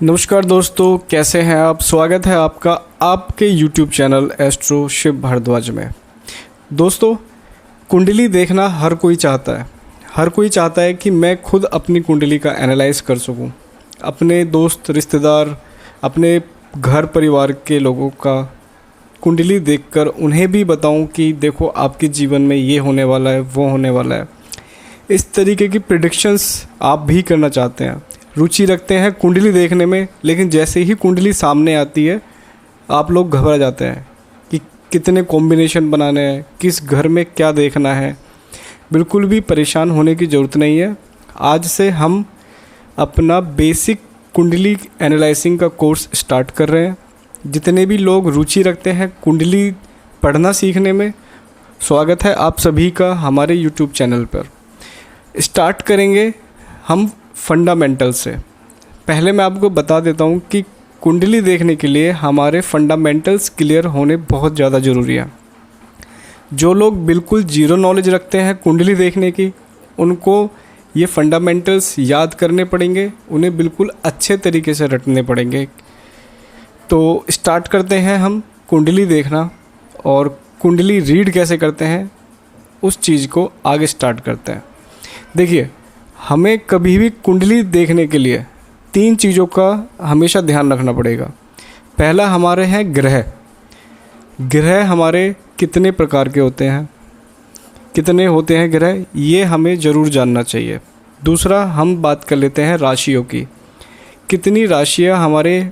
नमस्कार दोस्तों, कैसे हैं आप। स्वागत है आपका आपके YouTube channel astro Shiv Bhardwaj में। दोस्तों, कुंडली देखना हर कोई चाहता है। हर कोई चाहता है कि मैं खुद अपनी कुंडली का एनालाइज कर सकूं, अपने दोस्त रिश्तेदार, अपने घर परिवार के लोगों का कुंडली देखकर उन्हें भी बताऊं कि देखो आपके जीवन में ये होने वाला है, वो होने वाला है। इस तरीके की प्रेडिक्शंस आप भी करना चाहते हैं, रुचि रखते हैं कुंडली देखने में, लेकिन जैसे ही कुंडली सामने आती है आप लोग घबरा जाते हैं कि कितने कॉम्बिनेशन बनाने हैं, किस घर में क्या देखना है। बिल्कुल भी परेशान होने की ज़रूरत नहीं है। आज से हम अपना बेसिक कुंडली एनालाइजिंग का कोर्स स्टार्ट कर रहे हैं। जितने भी लोग रुचि रखते हैं कुंडली पढ़ना सीखने में, स्वागत है आप सभी का हमारे यूट्यूब चैनल पर। स्टार्ट करेंगे हम फंडामेंटल से। पहले मैं आपको बता देता हूँ कि कुंडली देखने के लिए हमारे फंडामेंटल्स क्लियर होने बहुत ज़्यादा ज़रूरी है। जो लोग बिल्कुल जीरो नॉलेज रखते हैं कुंडली देखने की, उनको ये फंडामेंटल्स याद करने पड़ेंगे, उन्हें बिल्कुल अच्छे तरीके से रटने पड़ेंगे। तो स्टार्ट करते हैं हम कुंडली देखना, और कुंडली रीड कैसे करते हैं उस चीज़ को आगे स्टार्ट करते हैं। देखिए, हमें कभी भी कुंडली देखने के लिए 3 चीज़ों का हमेशा ध्यान रखना पड़ेगा। पहला हमारे हैं ग्रह। ग्रह हमारे कितने प्रकार के होते हैं, कितने होते हैं ग्रह, ये हमें ज़रूर जानना चाहिए। दूसरा हम बात कर लेते हैं राशियों की। कितनी राशियाँ हमारे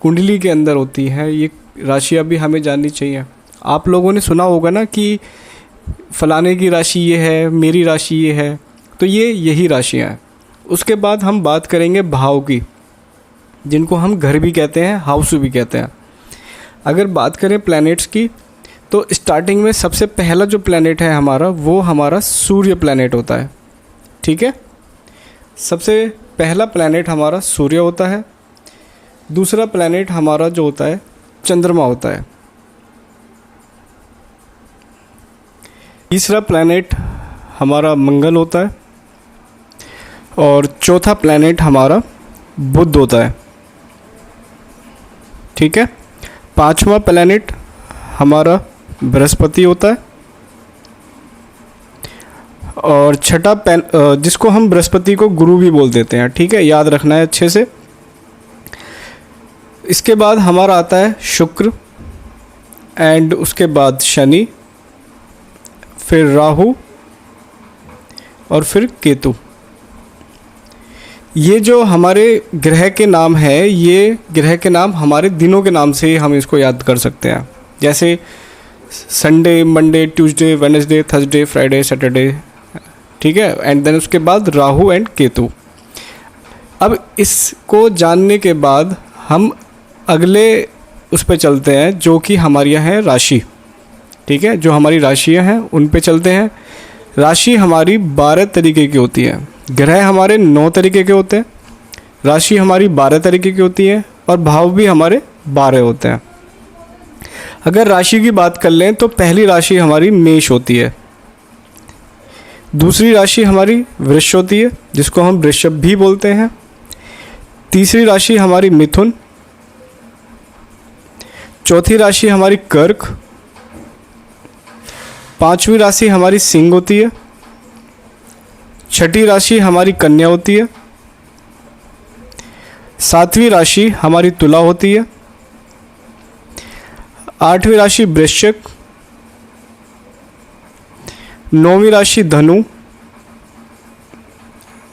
कुंडली के अंदर होती हैं, ये राशियाँ भी हमें जाननी चाहिए। आप लोगों ने सुना होगा ना कि फलाने की राशि ये है, मेरी राशि ये है, तो ये यही राशियाँ हैं। उसके बाद हम बात करेंगे भाव की, जिनको हम घर भी कहते हैं, हाउस भी कहते हैं। अगर बात करें प्लैनेट्स की, तो स्टार्टिंग में सबसे पहला जो प्लैनेट है हमारा, वो हमारा सूर्य प्लैनेट होता है। ठीक है, सबसे पहला प्लैनेट हमारा सूर्य होता है। दूसरा प्लैनेट हमारा जो होता है चंद्रमा होता है। तीसरा प्लैनेट हमारा मंगल होता है, और चौथा प्लैनेट हमारा बुध होता है। ठीक है, पांचवा प्लैनेट हमारा बृहस्पति होता है, और छठा जिसको हम बृहस्पति को गुरु भी बोल देते हैं। ठीक है, याद रखना है अच्छे से। इसके बाद हमारा आता है शुक्र, एंड उसके बाद शनि, फिर राहु, और फिर केतु। ये जो हमारे ग्रह के नाम है, ये ग्रह के नाम हमारे दिनों के नाम से हम इसको याद कर सकते हैं। जैसे Sunday, Monday, Tuesday, Wednesday, Thursday, Friday, Saturday. ठीक है, एंड देन उसके बाद राहु एंड केतु। अब इसको जानने के बाद हम अगले उस पे चलते हैं, जो कि हमारी है राशि। ठीक है, जो हमारी राशियाँ हैं उन पे चलते हैं। राशि हमारी 12 तरीके की होती है, ग्रह हमारे 9 तरीके के होते हैं, राशि हमारी 12 तरीके की होती है, और भाव भी हमारे 12 होते हैं। अगर राशि की बात कर लें तो पहली राशि हमारी मेष होती है। दूसरी राशि हमारी वृष होती है, जिसको हम वृषभ भी बोलते हैं। तीसरी राशि हमारी मिथुन। चौथी राशि हमारी कर्क। पांचवी राशि हमारी सिंह होती है। छठी राशि हमारी कन्या होती है। सातवीं राशि हमारी तुला होती है। आठवीं राशि वृश्चिक। नौवीं राशि धनु,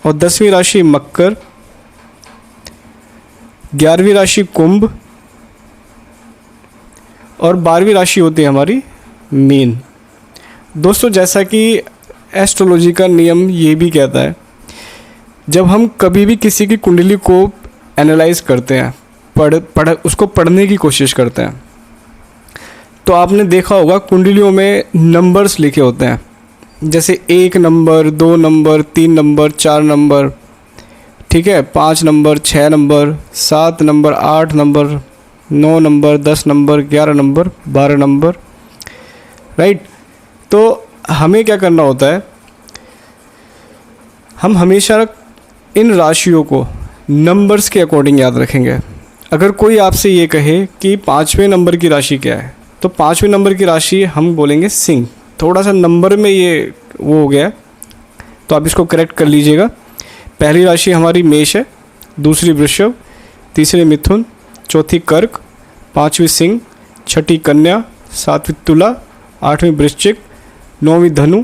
और 10वीं राशि मकर। 11वीं राशि कुंभ, और 12वीं राशि होती है हमारी मीन। दोस्तों, जैसा कि एस्ट्रोलॉजी का नियम ये भी कहता है, जब हम कभी भी किसी की कुंडली को एनालाइज करते हैं, उसको पढ़ने की कोशिश करते हैं, तो आपने देखा होगा कुंडलियों में नंबर्स लिखे होते हैं। जैसे 1 नंबर, 2 नंबर, 3 नंबर, 4 नंबर, ठीक है, 5 number, 6 number, 7 number, 8 number, 9 number, 10 number, 11 number, 12 number. Right, तो हमें क्या करना होता है, हम हमेशा इन राशियों को नंबर्स के अकॉर्डिंग याद रखेंगे। अगर कोई आपसे ये कहे कि 5वें नंबर की राशि क्या है, तो 5वें नंबर की राशि हम बोलेंगे सिंह। थोड़ा सा नंबर में ये वो हो गया, तो आप इसको करेक्ट कर लीजिएगा। पहली राशि हमारी मेष है, दूसरी वृषभ, तीसरी मिथुन, चौथी कर्क, पाँचवीं सिंह, छठी कन्या, सातवीं तुला, आठवीं वृश्चिक, नौवीं धनु,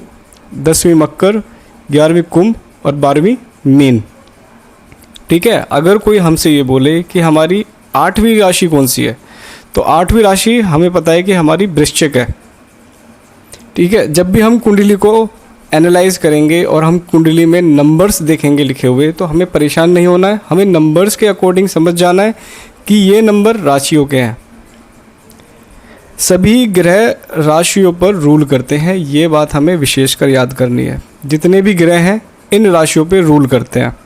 10वीं मकर, 11वीं कुंभ और 12वीं मीन। ठीक है। अगर कोई हमसे ये बोले कि हमारी 8वीं राशि कौन सी है, तो 8वीं राशि हमें पता है कि हमारी वृश्चिक है। ठीक है। जब भी हम कुंडली को एनालाइज करेंगे और हम कुंडली में नंबर्स देखेंगे लिखे हुए, तो हमें परेशान नहीं होना है, हमें नंबर्स के अकॉर्डिंग समझ जाना है कि ये नंबर राशियों के हैं। सभी ग्रह राशियों पर रूल करते हैं, ये बात हमें विशेषकर याद करनी है। जितने भी ग्रह हैं इन राशियों पर रूल करते हैं।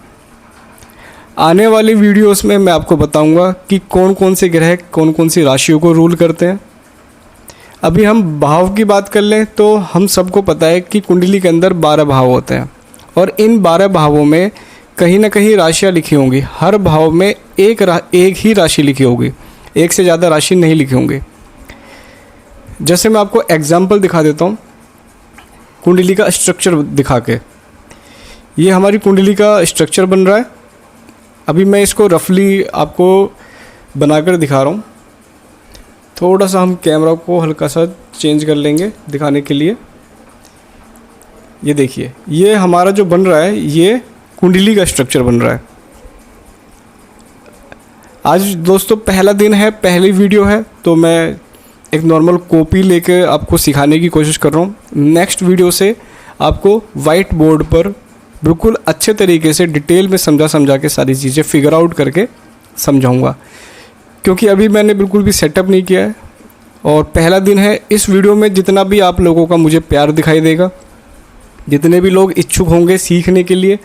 आने वाली वीडियोस में मैं आपको बताऊंगा कि कौन कौन से ग्रह कौन कौन सी राशियों को रूल करते हैं। अभी हम भाव की बात कर लें तो हम सबको पता है कि कुंडली के अंदर 12 भाव होते हैं और इन 12 भावों में कहीं ना कहीं राशियाँ लिखी होंगी। हर भाव में एक ही राशि लिखी होगी, एक से ज़्यादा राशि नहीं लिखी होंगी। जैसे मैं आपको एग्जाम्पल दिखा देता हूँ कुंडली का स्ट्रक्चर दिखा के। ये हमारी कुंडली का स्ट्रक्चर बन रहा है। अभी मैं इसको रफली आपको बनाकर दिखा रहा हूँ। थोड़ा सा हम कैमरा को हल्का सा चेंज कर लेंगे दिखाने के लिए। ये देखिए, ये हमारा जो बन रहा है ये कुंडली का स्ट्रक्चर बन रहा है। आज दोस्तों पहला दिन है, पहली वीडियो है, तो मैं एक नॉर्मल कॉपी लेके आपको सिखाने की कोशिश कर रहा हूँ। नेक्स्ट वीडियो से आपको वाइट बोर्ड पर बिल्कुल अच्छे तरीके से डिटेल में समझा के सारी चीज़ें फिगर आउट करके समझाऊंगा, क्योंकि अभी मैंने बिल्कुल भी सेटअप नहीं किया है और पहला दिन है। इस वीडियो में जितना भी आप लोगों का मुझे प्यार दिखाई देगा, जितने भी लोग इच्छुक होंगे सीखने के लिए,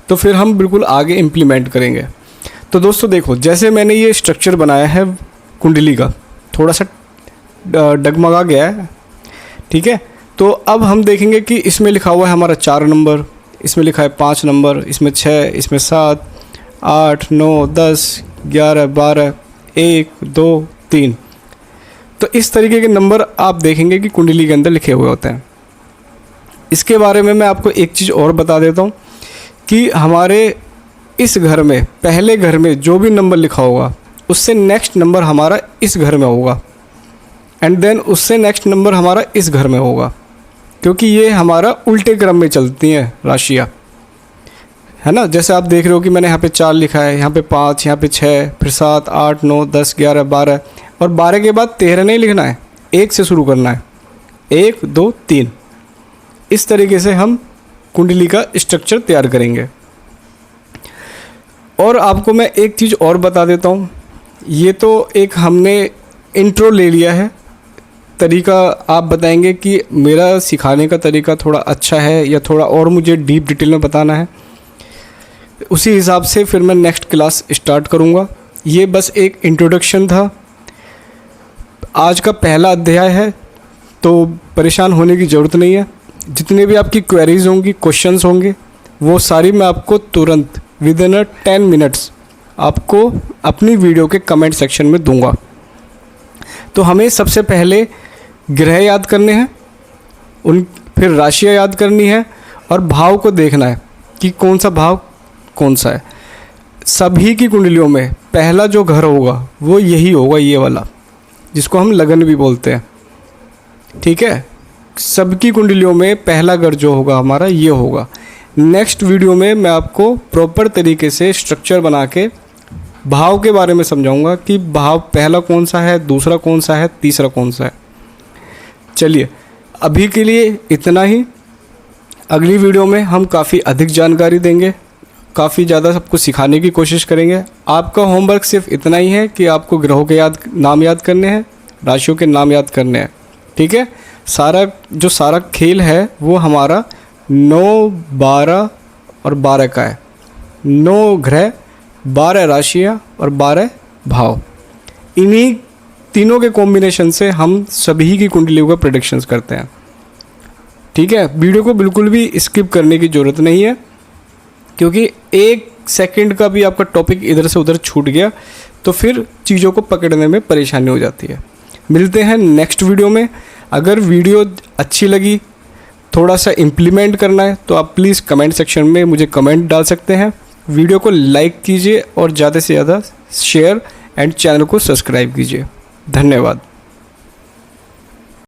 तो फिर हम बिल्कुल आगे इम्प्लीमेंट करेंगे। तो दोस्तों देखो, जैसे मैंने ये स्ट्रक्चर बनाया है कुंडली का, थोड़ा सा डगमगा गया है। ठीक है। तो अब हम देखेंगे कि इसमें लिखा हुआ है हमारा 4 नंबर, इसमें लिखा है 5 नंबर, इसमें 6, इसमें 7, 8, 9, 10, 11, 12, 1, 2, 3। तो इस तरीके के नंबर आप देखेंगे कि कुंडली के अंदर लिखे हुए होते हैं। इसके बारे में मैं आपको एक चीज़ और बता देता हूँ कि हमारे इस घर में, पहले घर में जो भी नंबर लिखा होगा उससे नेक्स्ट नंबर हमारा इस घर में होगा, एंड देन उससे नेक्स्ट नंबर हमारा इस घर में होगा, क्योंकि ये हमारा उल्टे क्रम में चलती हैं राशियाँ, है ना। जैसे आप देख रहे हो कि मैंने यहाँ पे 4 लिखा है, यहाँ पे 5, यहाँ पे 6, फिर 7, 8, 9, 10, 11, 12 और 12 के बाद 13 नहीं लिखना है, 1 से शुरू करना है। 1, 2, 3। इस तरीके से हम कुंडली का स्ट्रक्चर तैयार करेंगे। और आपको मैं एक चीज़ और बता देता हूँ। ये तो एक हमने इंट्रो ले लिया है, तरीका आप बताएंगे कि मेरा सिखाने का तरीका थोड़ा अच्छा है या थोड़ा और मुझे डीप डिटेल में बताना है। उसी हिसाब से फिर मैं नेक्स्ट क्लास स्टार्ट करूँगा। ये बस एक इंट्रोडक्शन था, आज का पहला अध्याय है, तो परेशान होने की ज़रूरत नहीं है। जितने भी आपकी क्वेरीज होंगी, क्वेश्चंस होंगे, वो सारी मैं आपको तुरंत विद इन 10 मिनट्स आपको अपनी वीडियो के कमेंट सेक्शन में दूंगा। तो हमें सबसे पहले ग्रह याद करने हैं, फिर राशियाँ याद करनी है और भाव को देखना है कि कौन सा भाव कौन सा है। सभी की कुंडलियों में पहला जो घर होगा वो यही होगा, ये वाला, जिसको हम लगन भी बोलते हैं। ठीक है। सबकी कुंडलियों में पहला घर जो होगा हमारा ये होगा। नेक्स्ट वीडियो में मैं आपको प्रॉपर तरीके से स्ट्रक्चर बना के भाव के बारे में समझाऊंगा कि भाव पहला कौन सा है, दूसरा कौन सा है, तीसरा कौन सा है। चलिए अभी के लिए इतना ही। अगली वीडियो में हम काफ़ी अधिक जानकारी देंगे, काफ़ी ज़्यादा सबको सिखाने की कोशिश करेंगे। आपका होमवर्क सिर्फ इतना ही है कि आपको ग्रहों के नाम याद करने हैं, राशियों के नाम याद करने हैं। ठीक है। सारा खेल है वो हमारा 9, 12 और 12 का है। 9 ग्रह, 12 राशियाँ और 12 भाव। इन्हीं तीनों के कॉम्बिनेशन से हम सभी की कुंडलियों का प्रेडिक्शंस करते हैं। ठीक है। वीडियो को बिल्कुल भी स्किप करने की ज़रूरत नहीं है, क्योंकि एक सेकंड का भी आपका टॉपिक इधर से उधर छूट गया तो फिर चीज़ों को पकड़ने में परेशानी हो जाती है। मिलते हैं नेक्स्ट वीडियो में। अगर वीडियो अच्छी लगी, थोड़ा सा इम्प्लीमेंट करना है तो आप प्लीज़ कमेंट सेक्शन में मुझे कमेंट डाल सकते हैं। वीडियो को लाइक कीजिए और ज़्यादा से ज़्यादा शेयर एंड चैनल को सब्सक्राइब कीजिए। धन्यवाद।